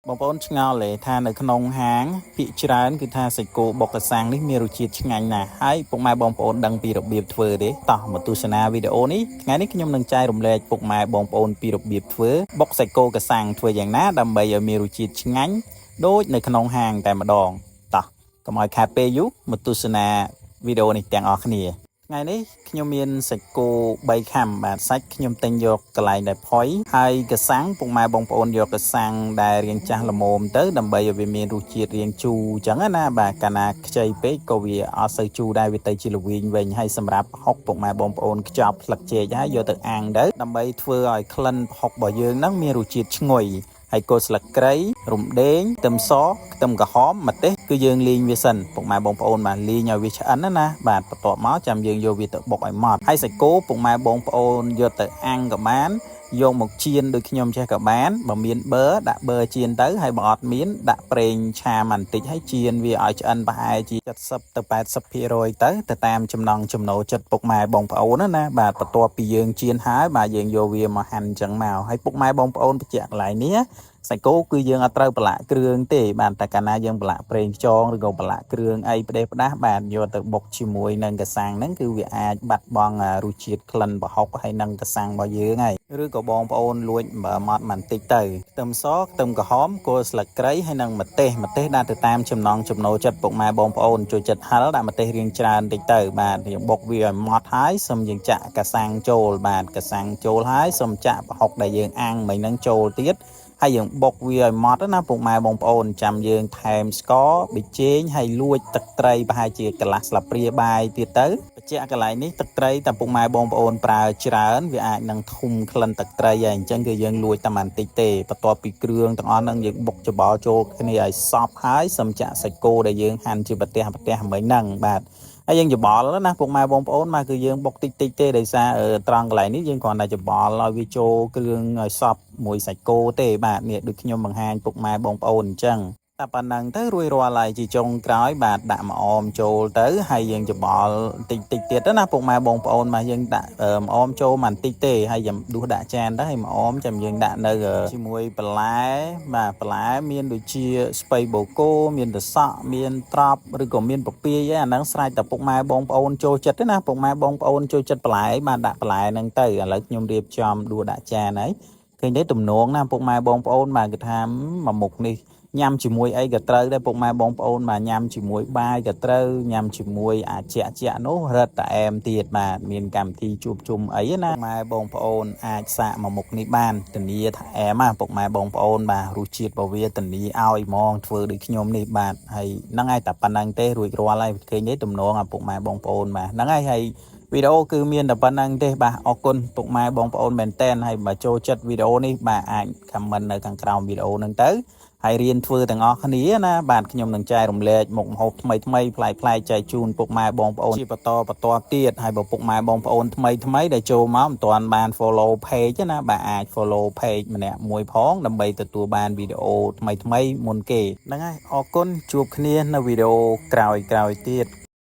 បងប្អូនឆ្ងល់ទេថានៅក្នុងហាងភាគច្រើនគឺថាសាច់គោបុកកសាំងនេះមានរសជាតិឆ្ងាញ់ណាស់ហើយពុកម៉ែបងប្អូនដឹងពីរបៀបធ្វើទេតោះមកទស្សនាវីដេអូនេះថ្ងៃនេះខ្ញុំនឹងចែករំលែកពុកម៉ែបងប្អូនពីរបៀបធ្វើបុកសាច់គោកសាំងធ្វើយ៉ាងណាដើម្បីឲ្យមានរសជាតិឆ្ងាញ់ដូចនៅក្នុងហាងតែម្ដងតោះកុំឲ្យខាតពេលយូរមកទស្សនាវីដេអូនេះទាំងអស់គ្នាថ្ងៃនេះខ្ញុំមានសាច់គោ3ខាំបាទសាច់ខ្ញុំទិញយកកន្លែងដែលផុយហើយកសាំងពុកម៉ែបងប្អូនយកកសាំងដែលរាងចាស់ល្មមទៅដើម្បីឲ្យវាមានរសជាតិរាងជូរអញ្ចឹងណាបាទកាលណាខ្ចីពេកក៏វាអត់សូវជូរដែរវាទៅជាល្វីងវិញហើយសម្រាប់ប្រហុកពុកម៉ែបងប្អូនខ្ចប់ស្លឹកចេកហើយយកទៅអាំងទៅដើម្បីធ្វើឲ្យក្លិនប្រហុករបស់យើងហ្នឹងមានរសជាតិឈ្ងុយហើយគល់ស្លឹកគ្រៃរំដេងខ្ទឹមសខ្ទឹមក្រហមម្ទេសគឺយើងលីងវាសិនពុកម៉ែបងប្អូនបាទលីងឲ្យវាឆ្អិនណាបាទបន្ទាប់មកចាំយើងយកវាទៅបុកឲ្យម៉ត់ហើយសាច់គោពុកម៉ែបងប្អូនយកទៅអាំងក៏បានយកមកចៀនដូចខ្ញុំចេះក៏បានបើមានប៊ឺដាក់ប៊ឺចៀនទៅហើយបើអត់មានដាក់ប្រេងឆាបន្តិចហើយចៀនវាឲ្យឆ្អិនប្រហែលជា70ទៅ80%ទៅតាមចំណង់ចំណូលចិត្តពុកម៉ែបងប្អូនណាបាទបន្ទាប់ពីយើងចៀនហើយបាទយើងយកវាមកហាន់អញ្ចឹងមកហើយពុកម៉ែបងប្អូនបញ្ជាក់កន្លែងនេះសាច់គោគឺយើងអត់ត្រូវប្រឡាក់គ្រឿងទេបាទតែកាលណាយើងប្រឡាក់ប្រេងខ្យងឬក៏ប្រឡាក់គ្រឿងអីផ្ដេសផ្ដាសបាទយកទៅបុកជាមួយនឹងកសាំងហ្នឹងគឺវាអាចបាត់បង់រសជាតិក្លិនប្រហុកហើយនឹងកសាំងរបស់យើងហើយឬក៏បងប្អូនលួចបើម៉ត់បន្តិចទៅខ្ទឹមសខ្ទឹមក្រហមគល់ស្លឹកគ្រៃហើយនឹងម្ទេសដាក់ទៅតាមចំណង់ចំណូលចិត្តពុកម៉ែបងប្អូនចូលចិត្តហឹរដាក់ម្ទេសរៀងច្រើនតិចទៅបាទយើងបុកវាឲ្យម៉ត់ហើយសូមយើងចាក់កសាំងចូលបាទកសាំងចូលហើយសូមចាក់ប្រហុកដែលយើងអាំងមិញហ្នឹងចូលទៀតហើយយើងបុកវាឲ្យម៉ត់ណាពុកម៉ែបងប្អូនចាំយើងថែមស្ករប៊ីចេងហើយលួចទឹកត្រីប្រហែលជាកន្លះស្លាបព្រាបាយទៀតទៅបញ្ជាក់កន្លែងនេះទឹកត្រីតែពុកម៉ែបងប្អូនប្រើច្រើនវាអាចនឹងធុំក្លិនទឹកត្រីហើយអញ្ចឹងគឺយើងលួចតែបន្តិចទេបន្ទាប់ពីគ្រឿងទាំងអស់ហ្នឹងយើងបុកច្បល់ចូលគ្នាឲ្យសព្វហើយសឹមចាក់សាច់គោដែលយើងហាន់ជាប្រទេសមិញហ្នឹងបាទហើយយើងច្បល់ណាពុកម៉ែបងប្អូនមកគឺយើងបុកតិចទេដោយសារត្រង់កន្លែងនេះយើងគ្រាន់តែច្បល់ឲ្យវាចូលគ្រឿងឲ្យសព្វមួយសាច់គោទេបាទនេះដូចខ្ញុំបង្ហាញពុកម៉ែបងប្អូនអញ្ចឹងតែប៉ុណ្ណឹងទៅរួចរាល់ហើយជាចុងក្រោយបាទដាក់ម្អមចូលទៅហើយយើងច្បល់តិចទៀតទៅណាពុកម៉ែបងប្អូនមកយើងដាក់ម្អមចូលបន្តិចទេហើយយើងដួសដាក់ចានទៅហើយម្អមចាំយើងដាក់នៅជាមួយបន្លែបាទបន្លែមានដូចជាស្ពៃបូកូមានតសក់មានត្រប់ឬក៏មានពពាយឯអាហ្នឹងស្រេចតែពុកម៉ែបងប្អូនចូលចិត្តទេណាពុកម៉ែបងប្អូនចូលចិត្តបន្លែបាទដាក់បន្លែហ្នឹងទៅឥឡូវខ្ញុំរៀបចំដួសដាក់ចានហើយឃើញទេទំនងណាពុកម៉ែបងប្អូនបាទគឺថាមួយមុខនេះញ៉ាំជាមួយអីក៏ត្រូវដែរពុកម៉ែបងប្អូនបាទញ៉ាំជាមួយបាយក៏ត្រូវញ៉ាំជាមួយជាក់នោះរឹតតែអែមទៀតបាទមានកម្មវិធីជួបជុំអីណាពុកម៉ែបងប្អូនអាចសាកមួយមុខនេះបានធានាថាអែមណាពុកម៉ែបងប្អូនបាទរសជាតិរបស់វាធានាឲ្យហ្មងធ្វើដូចខ្ញុំនេះបាទហើយហ្នឹងហើយតែប៉ុណ្្នឹងទេរួចរាល់ហើយឃើញទេទំនងពុកម៉ែបងប្អូនបាទហ្នឹងហើយវីដេអូគឺមានតែប៉ុណ្្នឹងទេបាទអរគុណពុកម៉ែបងប្អូនមែនតើហើយបើចូលចិត្តវីដេអូនេះបាទអាច comment នៅខាងក្រោមវីដេអូហ្នឹងទៅហើយរៀនធ្វើទាំងអស់គ្នាណាបាទខ្ញុំនឹងចែករំលែកមុខម្ហូបថ្មីប្លែកចែកជូនពុកម៉ែបងប្អូនជាបន្តទៀតហើយបើពុកម៉ែបងប្អូនថ្មីដែលចូលមកមិនទាន់បាន follow page ណាបាទអាច follow page ម្នាក់មួយផងដើម្បីទទួលបានវីដេអូថ្មីមុនគេហ្នឹងហើយអរគុណជួបគ្នានៅវីដេអូក្រោយទៀត